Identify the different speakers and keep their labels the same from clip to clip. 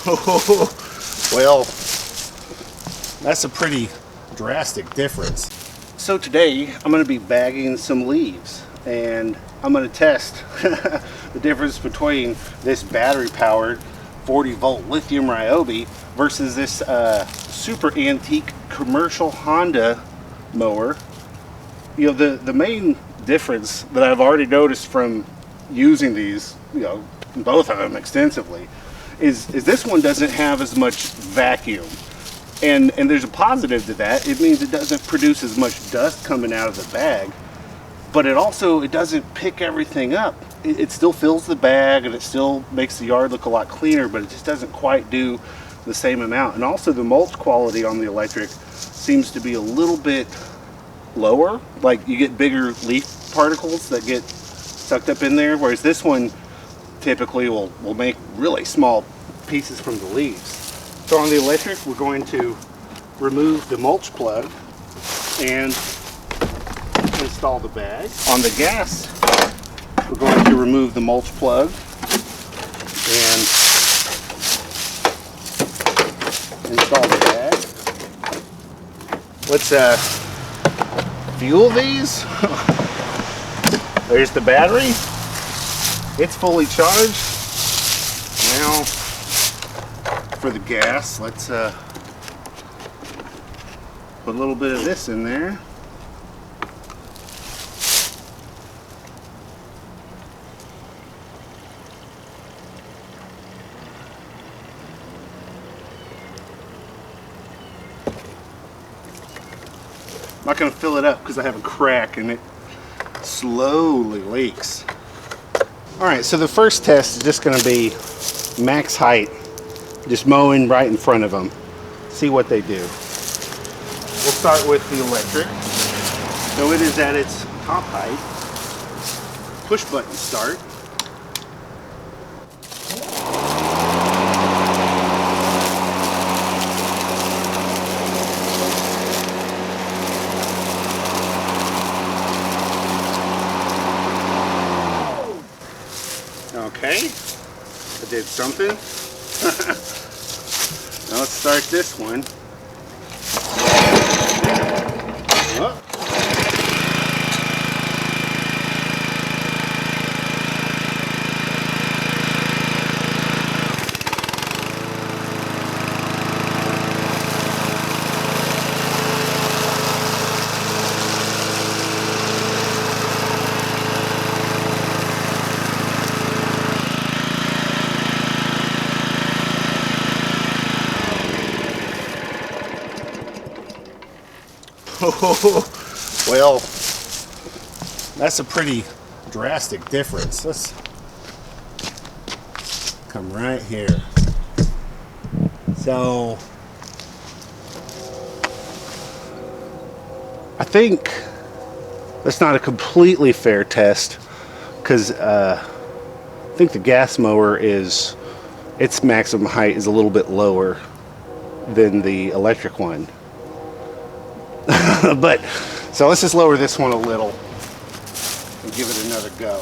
Speaker 1: Well, that's a pretty drastic difference. So today I'm going to be bagging some leaves, and I'm going to test the difference between this battery powered 40-volt lithium Ryobi versus this super antique commercial Honda mower. You know, the main difference that I've already noticed from using these, you know, both of them extensively, is this one doesn't have as much vacuum. And there's a positive to that. It means it doesn't produce as much dust coming out of the bag, but it doesn't pick everything up. It still fills the bag and it still makes the yard look a lot cleaner, but it just doesn't quite do the same amount. And also the mulch quality on the electric seems to be a little bit lower. Like, you get bigger leaf particles that get sucked up in there, whereas this one typically will make really small pieces from the leaves. So on the electric, we're going to remove the mulch plug and install the bag. On the gas, we're going to remove the mulch plug and install the bag. Let's fuel these. There's the battery. It's fully charged. Now for the gas, let's put a little bit of this in there. I'm not going to fill it up because I have a crack and it slowly leaks. Alright, so the first test is just going to be max height, just mowing right in front of them. See what they do. We'll start with the electric. So it is at its top height. Push button start. Okay, I did something. Now let's start this one. Oh. Well, that's a pretty drastic difference. Let's come right here. So I think that's not a completely fair test, because I think the gas mower its maximum height is a little bit lower than the electric one. But so let's just lower this one a little and give it another go.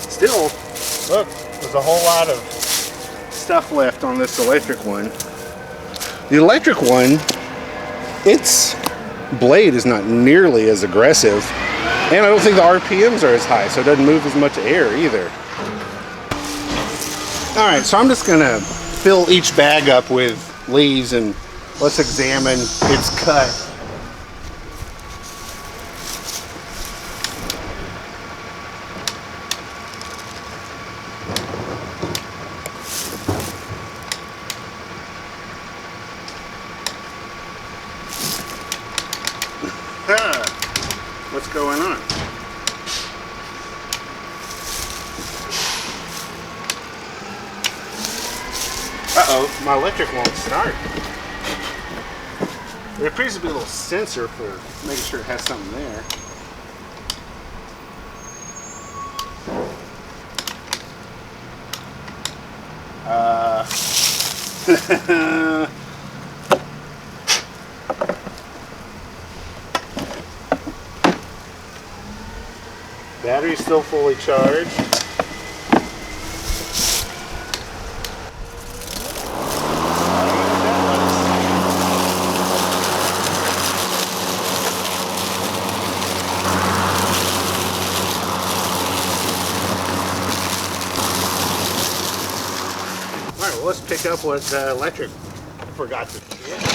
Speaker 1: Still, look, there's a whole lot of stuff left on this electric one. The electric one, its blade is not nearly as aggressive, and I don't think the RPMs are as high, so it doesn't move as much air either. Alright, so I'm just going to fill each bag up with leaves and let's examine its cut. What's going on? Uh-oh, my electric won't start. There appears to be a little sensor for making sure it has something there. Battery's still fully charged. Alright, well, let's pick up what electric forgot to get.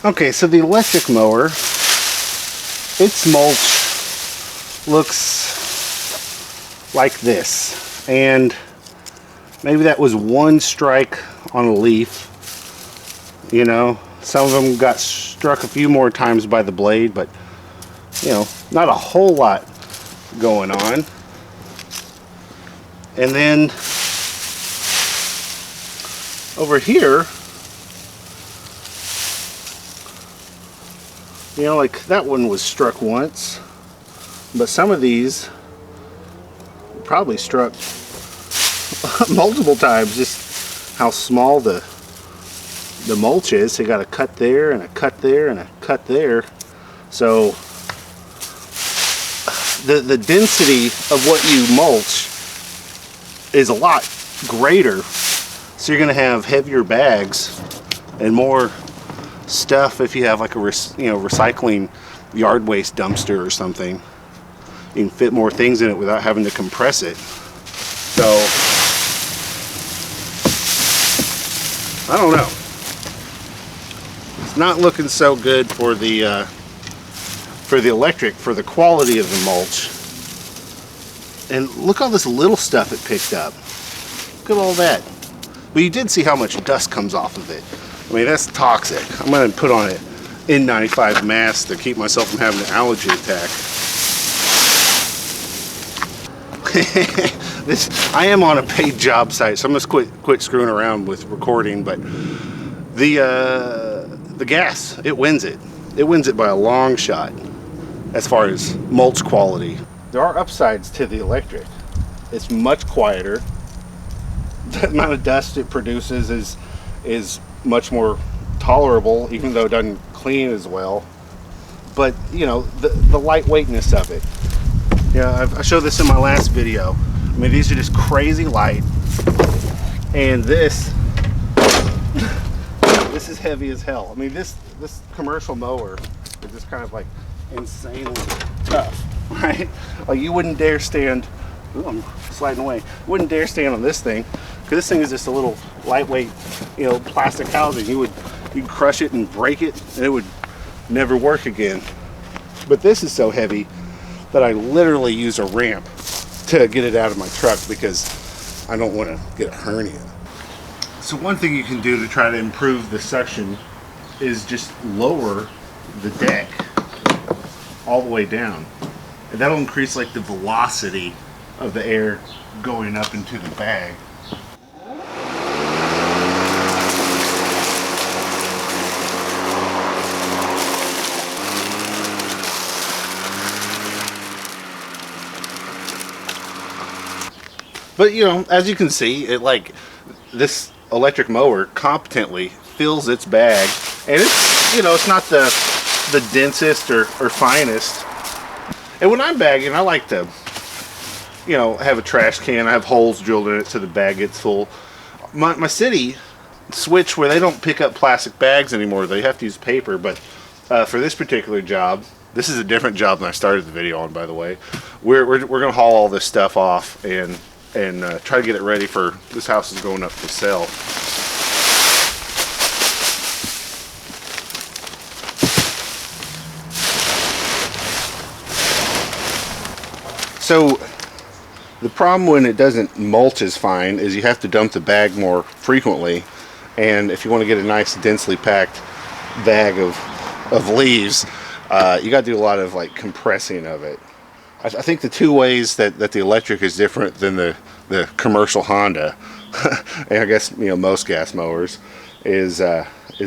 Speaker 1: Okay, so the electric mower, its mulch looks like this, and maybe that was one strike on a leaf, you know. Some of them got struck a few more times by the blade, but you know, not a whole lot going on. And then over here, you know, like that one was struck once, but some of these probably struck multiple times, just how small the mulch is. So you got a cut there and a cut there and a cut there. So the density of what you mulch is a lot greater. So you're going to have heavier bags and more stuff. If you have like a recycling yard waste dumpster or something, you can fit more things in it without having to compress it. So I don't know, it's not looking so good for the electric, for the quality of the mulch. And look all this little stuff it picked up. Look at all that. But you did see how much dust comes off of it. I mean, that's toxic. I'm going to put on an N95 mask to keep myself from having an allergy attack. I am on a paid job site, so I'm just quit screwing around with recording. But the gas, it wins it. It wins it by a long shot as far as mulch quality. There are upsides to the electric. It's much quieter. The amount of dust it produces is much more tolerable, even though it doesn't clean as well. But you know, the lightweightness of it. Yeah, I showed this in my last video. I mean, these are just crazy light, and this is heavy as hell. I mean, this commercial mower is just kind of like insanely tough, right? Like you wouldn't dare stand. Ooh, I'm sliding away. Wouldn't dare stand on this thing, because this thing is just a little lightweight, you know, plastic housing. You'd crush it and break it, and it would never work again. But this is so heavy that I literally use a ramp to get it out of my truck because I don't want to get a hernia. So one thing you can do to try to improve the suction is just lower the deck all the way down, and that'll increase like the velocity of the air going up into the bag. But you know, as you can see, it like this electric mower competently fills its bag, and it's, you know, it's not the densest or finest. And when I'm bagging, I like to, you know, have a trash can. I have holes drilled in it so the bag gets full. My city switch where they don't pick up plastic bags anymore. They have to use paper. But for this particular job, this is a different job than I started the video on, by the way. We're gonna haul all this stuff off and try to get it ready for, this house is going up for sale. So the problem when it doesn't mulch as fine is you have to dump the bag more frequently, and if you want to get a nice densely packed bag of leaves, you got to do a lot of like compressing of it. I think the two ways that the electric is different than the commercial Honda, and I guess most gas mowers, is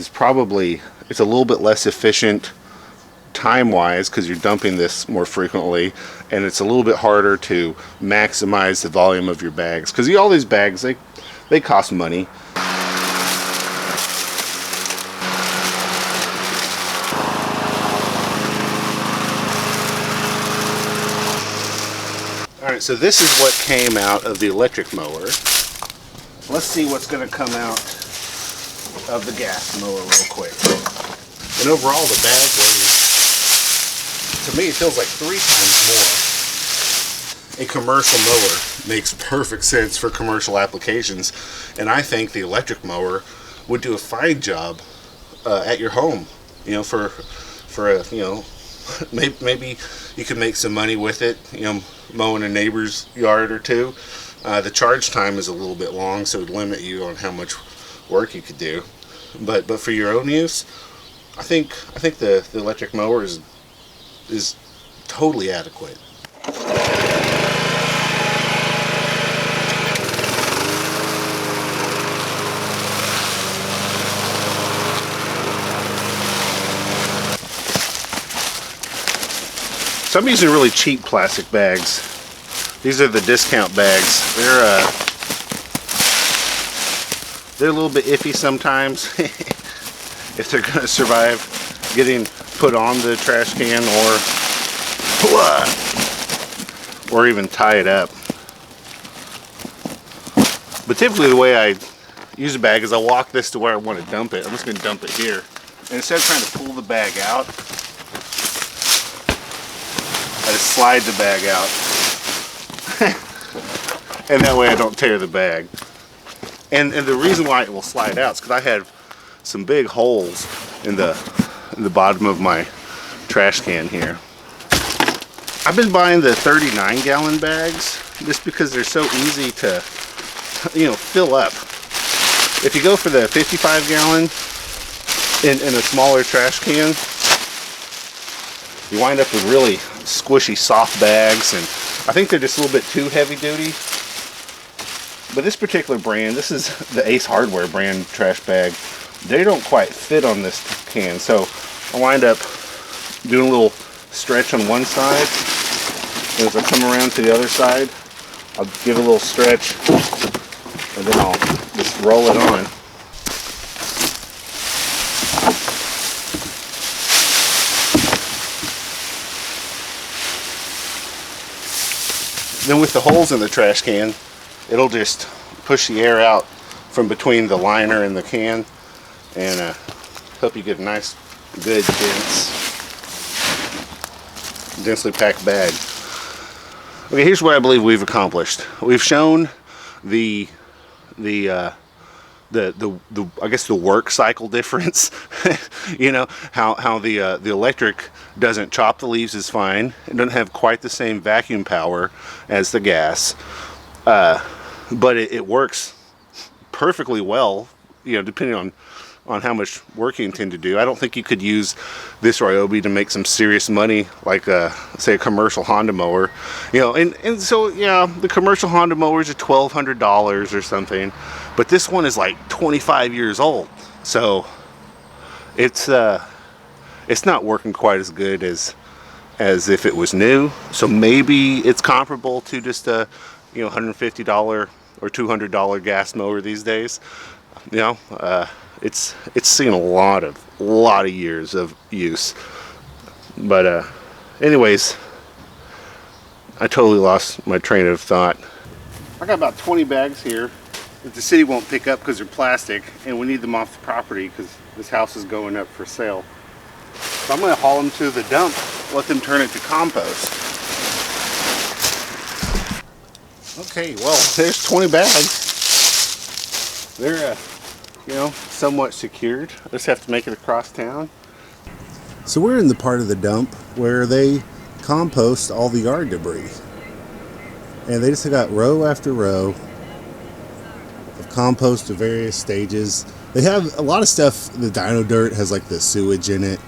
Speaker 1: probably it's a little bit less efficient time-wise because you're dumping this more frequently, and it's a little bit harder to maximize the volume of your bags because all these bags they cost money. Alright, so this is what came out of the electric mower. Let's see what's going to come out of the gas mower real quick. And overall the bag weighs, to me it feels like 3 times more. A commercial mower makes perfect sense for commercial applications, and I think the electric mower would do a fine job at your home. For a maybe you could make some money with it, mowing a neighbor's yard or two. The charge time is a little bit long, so it would limit you on how much work you could do. But for your own use, I think the electric mower is totally adequate. So I'm using really cheap plastic bags. These are the discount bags. They're a little bit iffy sometimes if they're going to survive getting put on the trash can or even tie it up. But typically the way I use a bag is I walk this to where I want to dump it. I'm just going to dump it here. And instead of trying to pull the bag out, I just slide the bag out. And that way I don't tear the bag. And the reason why it will slide out is because I have some big holes in the bottom of my trash can here. I've been buying the 39-gallon bags just because they're so easy to fill up. If you go for the 55-gallon in a smaller trash can, you wind up with really squishy, soft bags, and I think they're just a little bit too heavy duty. But this particular brand, this is the Ace Hardware brand trash bag, they don't quite fit on this can, so I wind up doing a little stretch on one side, and as I come around to the other side, I'll give it a little stretch, and then I'll just roll it on. Then with the holes in the trash can, it'll just push the air out from between the liner and the can and help you get a nice, good, densely packed bag. Okay, here's what I believe we've accomplished. We've shown the I guess the work cycle difference. how the electric doesn't chop the leaves as fine. It doesn't have quite the same vacuum power as the gas, but it works perfectly well. Depending on how much work you intend to do. I don't think you could use this Ryobi to make some serious money like say a commercial Honda mower. And so the commercial Honda mowers are $1,200 or something, but this one is like 25 years old, so it's not working quite as good as if it was new. So maybe it's comparable to just a $150 or $200 gas mower these days. It's seen a lot of years of use. But anyways, I totally lost my train of thought. I got about 20 bags here that the city won't pick up because they're plastic, and we need them off the property because this house is going up for sale. So I'm going to haul them to the dump, let them turn it to compost. Okay, well, there's 20 bags. They're somewhat secured. I just have to make it across town. So we're in the part of the dump where they compost all the yard debris. And they just got row after row of compost of various stages. They have a lot of stuff. The dino dirt has like the sewage in it.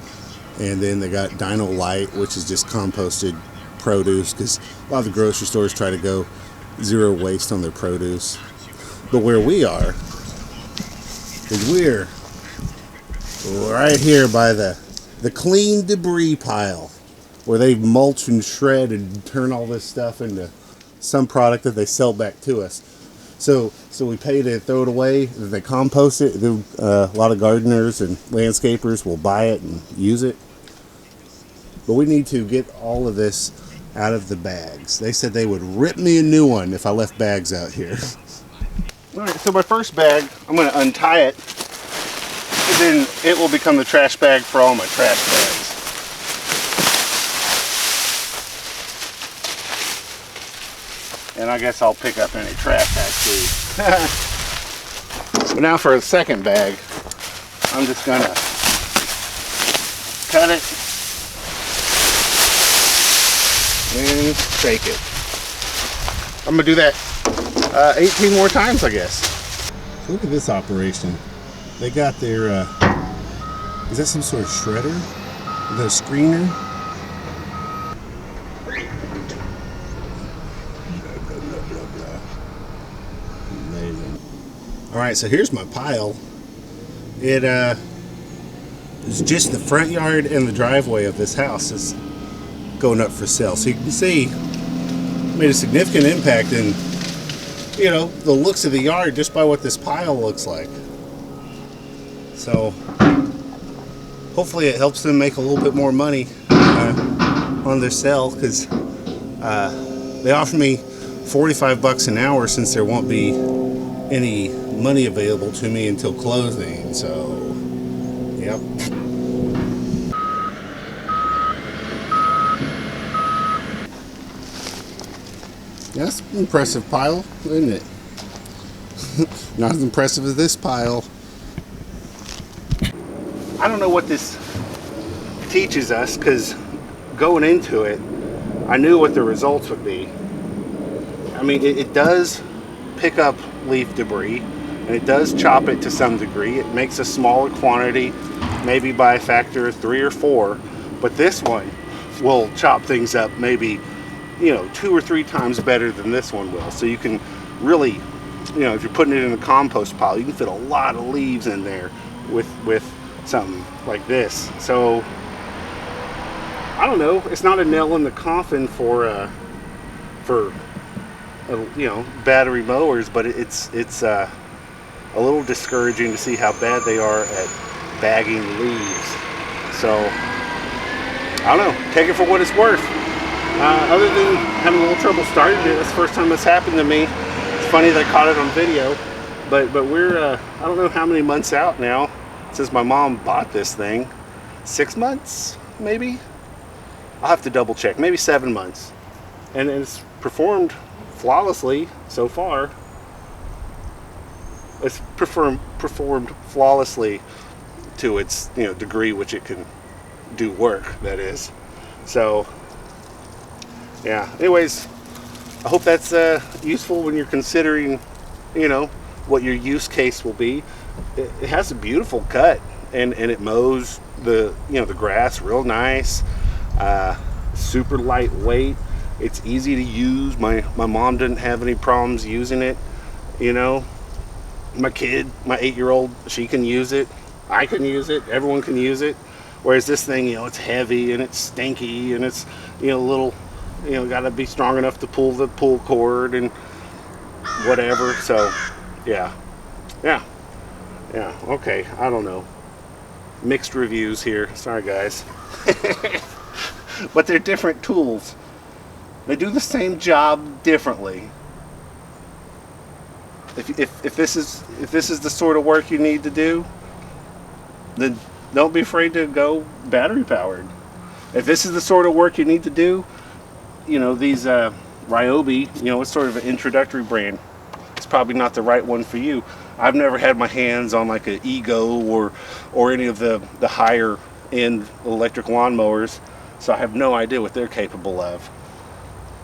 Speaker 1: And then they got dino light, which is just composted
Speaker 2: produce, because a lot of the grocery stores try to go zero waste on their produce. But where we are is we're right here by the clean debris pile, where they mulch and shred and turn all this stuff into some product that they sell back to us. So we pay to throw it away. They compost it. A lot of gardeners and landscapers will buy it and use it. But we need to get all of this out of the bags. They said they would rip me a new one if I left bags out here.
Speaker 1: All right, so my first bag, I'm going to untie it, and then it will become the trash bag for all my trash bags. And I guess I'll pick up any trash bags too. But now for the second bag, I'm just going to cut it and shake it. I'm going to do that 18 more times, I guess.
Speaker 2: So look at this operation. They got their, is that some sort of shredder? The screener? Amazing. Alright, so here's my pile. It is just the front yard and the driveway of this house is going up for sale. So you can see, made a significant impact in, you know, the looks of the yard just by what this pile looks like. So hopefully it helps them make a little bit more money on their sale, because they offer me $45 an hour since there won't be any money available to me until closing. So yep. That's an impressive pile, isn't it? Not as impressive as this pile.
Speaker 1: I don't know what this teaches us, because going into it, I knew what the results would be. I mean, it does pick up leaf debris, and it does chop it to some degree. It makes a smaller quantity, maybe by a factor of 3 or 4, but this one will chop things up maybe, you know, 2 or 3 times better than this one will. So you can really, you know, if you're putting it in a compost pile, you can fit a lot of leaves in there with something like this. So I don't know, it's not a nail in the coffin for you know, battery mowers, but it's a little discouraging to see how bad they are at bagging leaves. So I don't know, take it for what it's worth. Other than having a little trouble starting it, that's the first time this happened to me. It's funny that I caught it on video, but we're I don't know how many months out now since my mom bought this thing. 6 months, maybe? I'll have to double check. Maybe 7 months. And it's performed flawlessly so far. It's performed flawlessly to its, you know, degree which it can do work, that is. So yeah, anyways, I hope that's useful when you're considering, you know, what your use case will be. It has a beautiful cut, and it mows the, you know, the grass real nice. Super lightweight. It's easy to use. My mom didn't have any problems using it. You know, my kid, my 8-year-old, she can use it. I can use it. Everyone can use it. Whereas this thing, you know, it's heavy and it's stinky and it's, you know, a little, you know, got to be strong enough to pull the pull cord and whatever. So yeah, okay, I don't know, mixed reviews here, sorry guys. But they're different tools. They do the same job differently. If this is the sort of work you need to do, then don't be afraid to go battery powered. If this is the sort of work you need to do, you know, these Ryobi, you know, it's sort of an introductory brand. It's probably not the right one for you. I've never had my hands on like an Ego or any of the higher end electric lawnmowers, so I have no idea what they're capable of.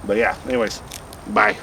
Speaker 1: But yeah, anyways, bye.